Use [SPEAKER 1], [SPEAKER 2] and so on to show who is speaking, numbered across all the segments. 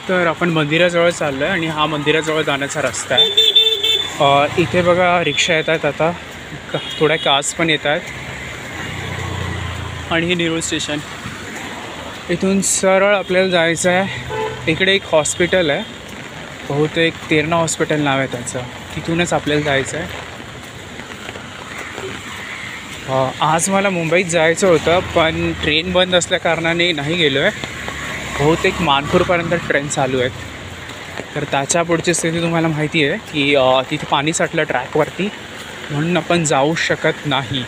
[SPEAKER 1] तर आपण मंदिराजवळ चाललो आहे आणि हा मंदिराजवळ जाण्याचा रस्ता आहे। इथे बघा रिक्षा येत आहेत, आता थोड्या कार्स पण येत आहेत आणि हे नेरूळ स्टेशन। इथून सरळ आपल्याला जायचं आहे। इकडे एक हॉस्पिटल आहे, बहुतेक तेरणा हॉस्पिटल नाव आहे त्याचं, तिथूनच आपल्याला जायचं आहे। आज मला मुंबईत जायचं होतं पण ट्रेन बंद असल्याकारणाने नाही गेलो आहे। बहुतेक मानपूरपर्यंत ट्रेन चालू आहेत, तर त्याच्या पुढची स्थिती तुम्हाला माहिती आहे की तिथे पाणी साठलं ट्रॅकवरती, म्हणून आपण जाऊ शकत नाही।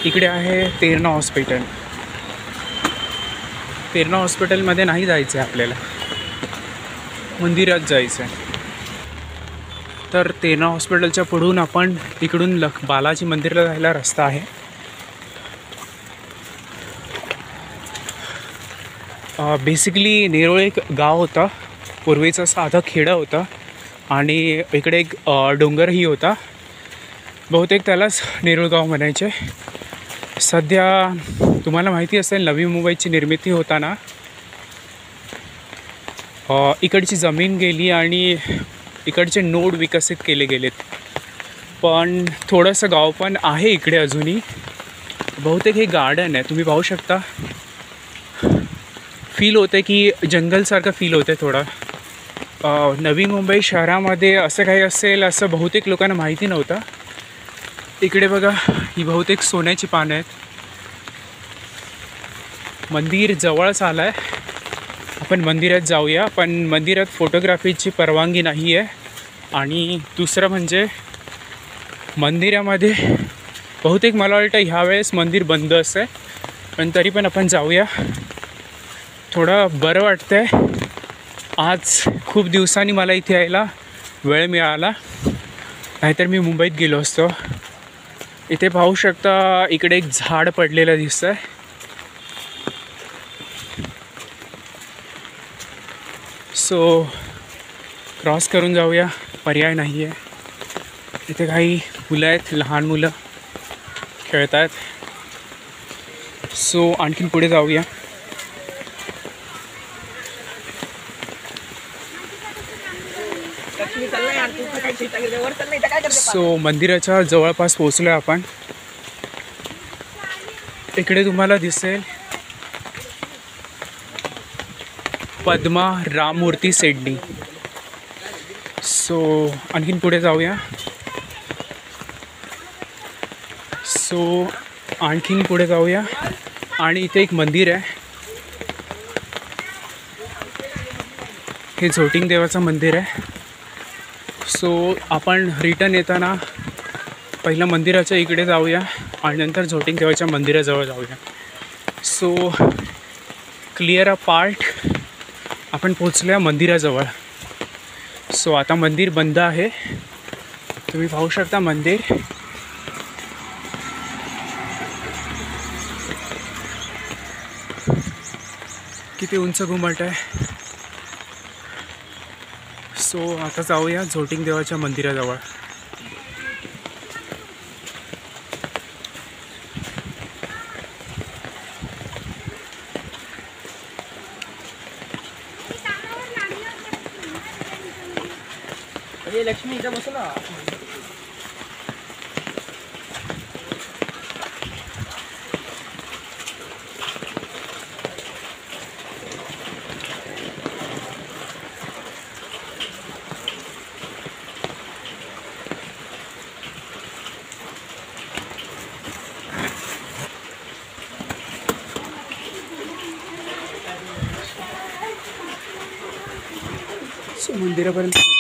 [SPEAKER 1] इकडे आहे तेरणा हॉस्पिटल। तेरणा हॉस्पिटलमध्ये नाही जायचं आहे आपल्याला, मंदिरात जायचं आहे। तर तेरणा हॉस्पिटलच्या पुढून आपण इकडून बालाजी मंदिरला जायला रस्ता आहे। बेसिकली नेरूळ एक गाव होता, पूर्वीचं साधं खेडं होतं आणि इकडे एक डोंगरही होता, बहुतेक त्यालाच नेरूळ गाव म्हणायचे। सध्या तुम्हाला माहिती असेल नवी मुंबईची निर्मिती होताना इकडची जमीन गेली आणि इकडचे नोड विकसित केले गेलेत, पण थोडंसं गाव पण आहे इकडे अजूनही। बहुतेक हे गार्डन आहे, तुम्ही पाहू शकता। फील होते की जंगलसारखं फील होते थोडं। नवी मुंबई शहरामध्ये असं काही असेल असं बहुतेक लोकांना माहिती नव्हतं। इकडे बघा, ही बहुतेक सोन्याची पानं आहेत। मंदिर जवळच आलं आहे, आपण मंदिरात जाऊया, पण मंदिरात फोटोग्राफीची परवानगी नाही आहे। आणि दुसरं म्हणजे मंदिरामध्ये बहुतेक मला वाटतं ह्यावेळेस मंदिर बंद असेल, पण तरी पण आपण जाऊया, थोडं बरं वाटतं आहे। आज खूप दिवसांनी मला इथे यायला वेळ मिळाला, नाहीतर मी मुंबईत गेलो असतो। इथे पाहू शकता, इकडे एक झाड पडलेलं दिसतं आहे। सो क्रॉस करून जाऊया, पर्याय नाही आहे। इथे काही मुलं आहेत, लहान मुलं खेळत आहेत। सो आणखीन पुढे जाऊया। सो मंदिराच्या जवळपास पोहोचलो आहे आपण। इकडे तुम्हाला दिसेल पद्मा राममूर्ती सेडनी। सो आणखीन पुढे जाऊया। आणखीन पुढे जाऊया आणि इथे एक मंदिर आहे, हे झोटिंग देवाचं मंदिर आहे। सो आपण रिटर्न येताना पहिलं मंदिराच्या इकडे जाऊया आणि नंतर झोटिंग देवाच्या मंदिराजवळ जाऊया। सो क्लिअर अ पार्ट, आपण पोचलो आहे मंदिराजवळ। सो आता मंदिर बंद आहे, तुम्ही पाहू शकता मंदिर। किती उंच घुमट आहे। सो आता जाऊया झोटिंग देवाच्या मंदिराजवळ।
[SPEAKER 2] लक्ष्मी इथं बसू ना।
[SPEAKER 1] सो मंदिरापर्यंत